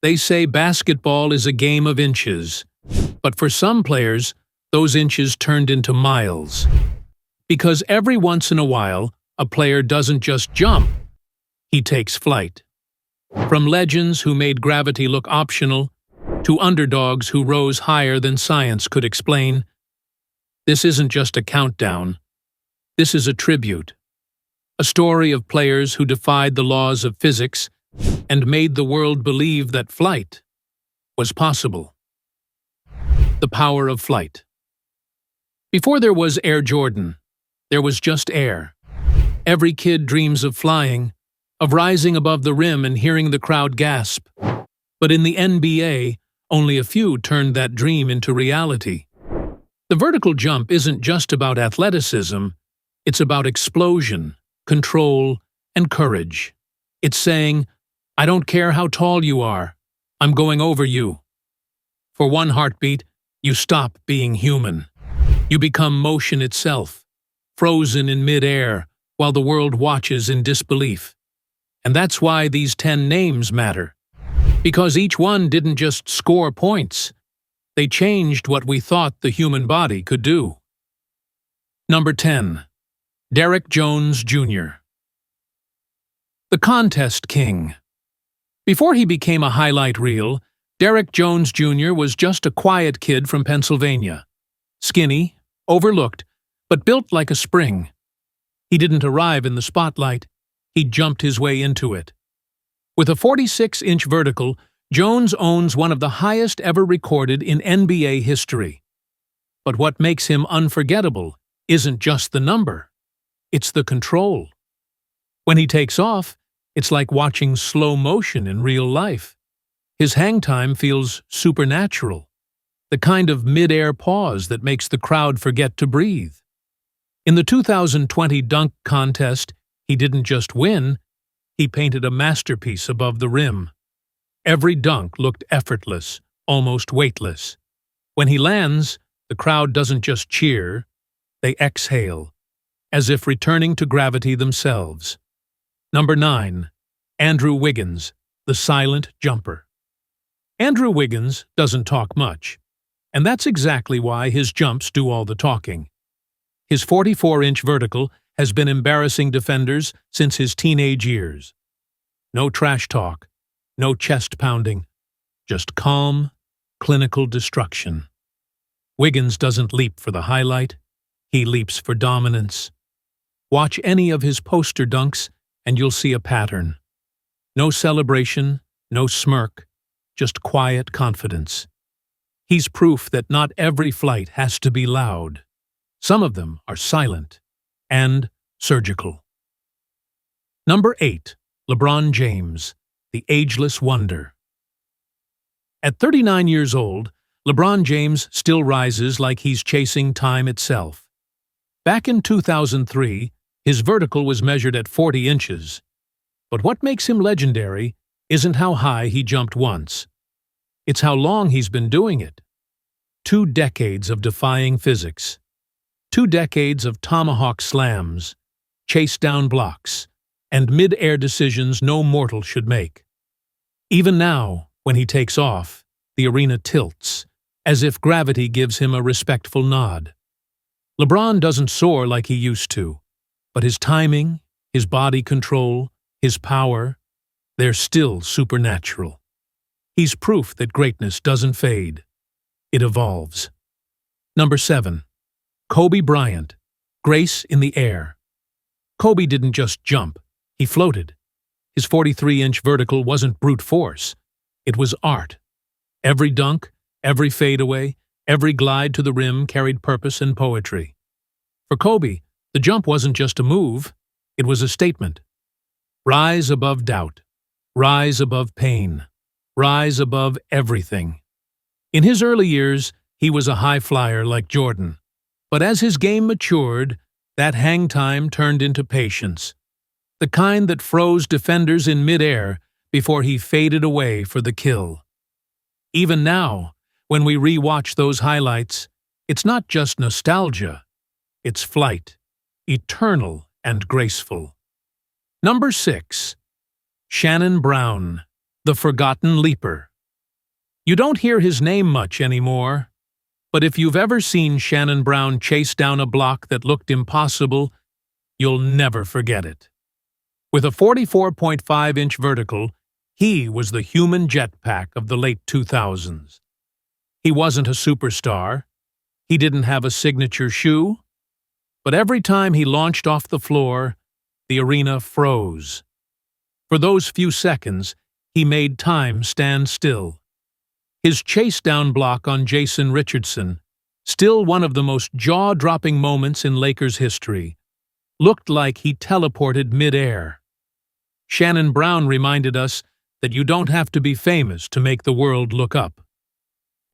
They say basketball is a game of inches, but for some players, those inches turned into miles. Because every once in a while, a player doesn't just jump, he takes flight. From legends who made gravity look optional, to underdogs who rose higher than science could explain, this isn't just a countdown. This is a tribute. A story of players who defied the laws of physics and made the world believe that flight was possible. The power of flight. Before there was Air Jordan, there was just air. Every kid dreams of flying, of rising above the rim and hearing the crowd gasp. But in the NBA, only a few turned that dream into reality. The vertical jump isn't just about athleticism, it's about explosion, control, and courage. It's saying, I don't care how tall you are, I'm going over you. For one heartbeat, you stop being human. You become motion itself, frozen in mid-air while the world watches in disbelief. And that's why these 10 names matter. Because each one didn't just score points. They changed what we thought the human body could do. Number 10. Derek Jones Jr. The contest king. Before he became a highlight reel, Derek Jones Jr. was just a quiet kid from Pennsylvania. Skinny, overlooked, but built like a spring. He didn't arrive in the spotlight. He jumped his way into it. With a 46-inch vertical, Jones owns one of the highest ever recorded in NBA history. But what makes him unforgettable isn't just the number. It's the control. When he takes off, it's like watching slow motion in real life. His hang time feels supernatural, the kind of mid-air pause that makes the crowd forget to breathe. In the 2020 dunk contest, he didn't just win, he painted a masterpiece above the rim. Every dunk looked effortless, almost weightless. When he lands, the crowd doesn't just cheer, they exhale, as if returning to gravity themselves. Number 9. Andrew Wiggins, the silent jumper. Andrew Wiggins doesn't talk much, and that's exactly why his jumps do all the talking. His 44-inch vertical has been embarrassing defenders since his teenage years. No trash talk, no chest pounding, just calm, clinical destruction. Wiggins doesn't leap for the highlight, he leaps for dominance. Watch any of his poster dunks and you'll see a pattern. No celebration, no smirk, just quiet confidence. He's proof that not every flight has to be loud. Some of them are silent and surgical. Number 8. LeBron James, the ageless wonder. At 39 years old, LeBron James still rises like he's chasing time itself. Back in 2003, his vertical was measured at 40 inches. But what makes him legendary isn't how high he jumped once. It's how long he's been doing it. 2 decades of defying physics. 2 decades of tomahawk slams, chase-down blocks, and mid-air decisions no mortal should make. Even now, when he takes off, the arena tilts, as if gravity gives him a respectful nod. LeBron doesn't soar like he used to, but his timing, his body control, his power, they're still supernatural. He's proof that greatness doesn't fade. It evolves. Number 7. Kobe Bryant, grace in the air. Kobe didn't just jump, he floated. His 43-inch vertical wasn't brute force. It was art. Every dunk, every fadeaway, every glide to the rim carried purpose and poetry. For Kobe, the jump wasn't just a move, it was a statement. Rise above doubt. Rise above pain. Rise above everything. In his early years, he was a high flyer like Jordan. But as his game matured, that hang time turned into patience. The kind that froze defenders in midair before he faded away for the kill. Even now, when we re-watch those highlights, it's not just nostalgia, it's flight, eternal and graceful. Number 6. Shannon Brown, the forgotten leaper. You don't hear his name much anymore, but if you've ever seen Shannon Brown chase down a block that looked impossible, you'll never forget it. With a 44.5-inch vertical, he was the human jetpack of the late 2000s. He wasn't a superstar. He didn't have a signature shoe. But every time he launched off the floor, the arena froze. For those few seconds, he made time stand still. His chase-down block on Jason Richardson, still one of the most jaw-dropping moments in Lakers history, looked like he teleported mid-air. Shannon Brown reminded us that you don't have to be famous to make the world look up.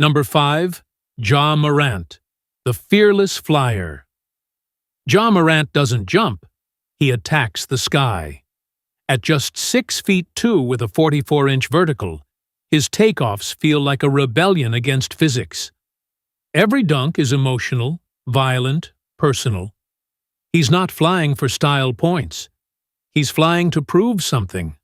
Number 5, Ja Morant, the fearless flyer. Ja Morant doesn't jump, he attacks the sky. At just 6'2" with a 44-inch vertical, his takeoffs feel like a rebellion against physics. Every dunk is emotional, violent, personal. He's not flying for style points. He's flying to prove something.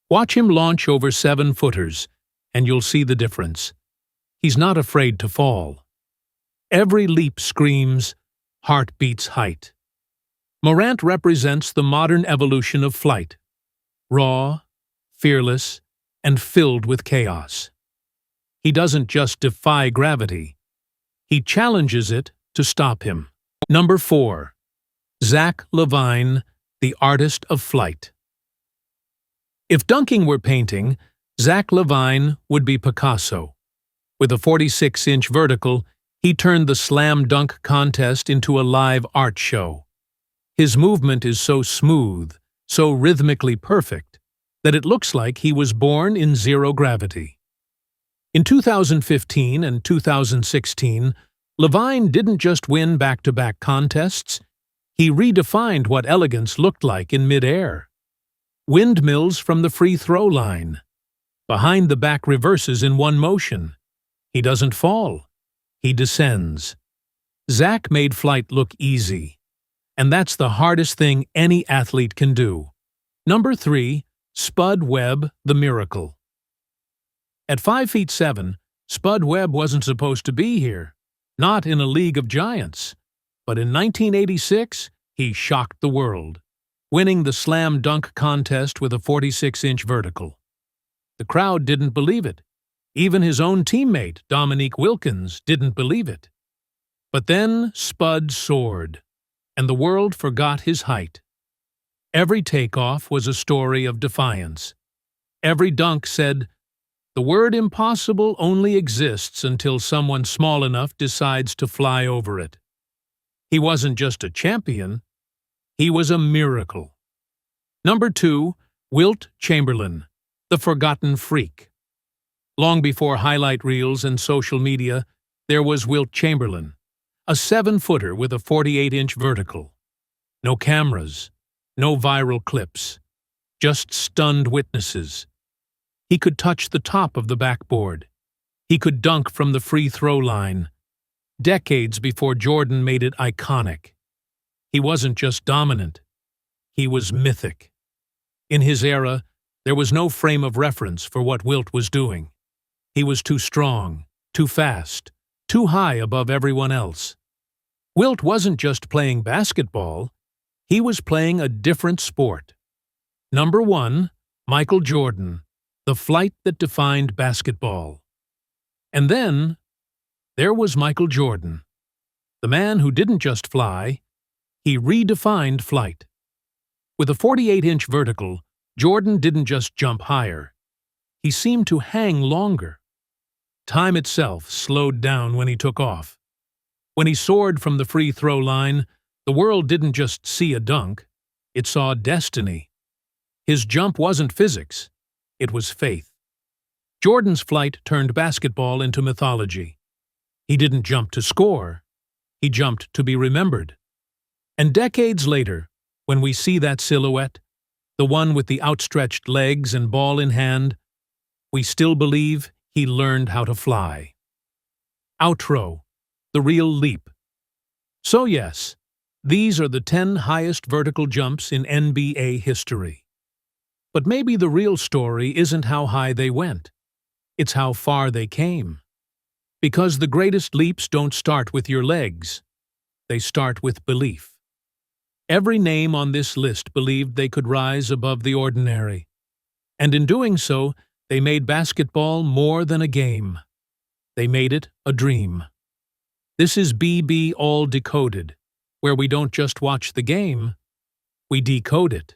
Watch him launch over 7-footers, and you'll see the difference. He's not afraid to fall. Every leap screams, heart beats height. Morant represents the modern evolution of flight. Raw, fearless, and filled with chaos. He doesn't just defy gravity. He challenges it to stop him. Number 4. Zach LaVine, the artist of flight. If dunking were painting, Zach LaVine would be Picasso. With a 46-inch vertical, he turned the slam dunk contest into a live art show. His movement is so smooth, so rhythmically perfect, that it looks like he was born in zero gravity. In 2015 and 2016, LaVine didn't just win back-to-back contests, he redefined what elegance looked like in mid-air. Windmills from the free throw line. Behind-the-back reverses in one motion. He doesn't fall. He descends. Zach made flight look easy. And that's the hardest thing any athlete can do. Number 3. Spud Webb, the miracle. At 5'7", Spud Webb wasn't supposed to be here. Not in a league of giants. But in 1986, he shocked the world, winning the slam dunk contest with a 46-inch vertical. The crowd didn't believe it. Even his own teammate, Dominique Wilkins, didn't believe it. But then Spud soared, and the world forgot his height. Every takeoff was a story of defiance. Every dunk said, "The word impossible only exists until someone small enough decides to fly over it." He wasn't just a champion, he was a miracle. Number 2, Wilt Chamberlain, the forgotten freak. Long before highlight reels and social media, there was Wilt Chamberlain, a 7-footer with a 48-inch vertical. No cameras, no viral clips, just stunned witnesses. He could touch the top of the backboard. He could dunk from the free throw line, decades before Jordan made it iconic. He wasn't just dominant, he was mythic. In his era, there was no frame of reference for what Wilt was doing. He was too strong, too fast, too high above everyone else. Wilt wasn't just playing basketball, he was playing a different sport. Number 1, Michael Jordan, the flight that defined basketball. And then, there was Michael Jordan, the man who didn't just fly, he redefined flight. With a 48-inch vertical, Jordan didn't just jump higher. He seemed to hang longer. Time itself slowed down when he took off. When he soared from the free throw line, the world didn't just see a dunk, it saw destiny. His jump wasn't physics, it was faith. Jordan's flight turned basketball into mythology. He didn't jump to score, he jumped to be remembered. And decades later, when we see that silhouette, the one with the outstretched legs and ball in hand, we still believe he learned how to fly. Outro, the real leap. So yes, these are the 10 highest vertical jumps in NBA history. But maybe the real story isn't how high they went. It's how far they came. Because the greatest leaps don't start with your legs. They start with belief. Every name on this list believed they could rise above the ordinary. And in doing so, they made basketball more than a game. They made it a dream. This is bball Decoded, where we don't just watch the game, we decode it.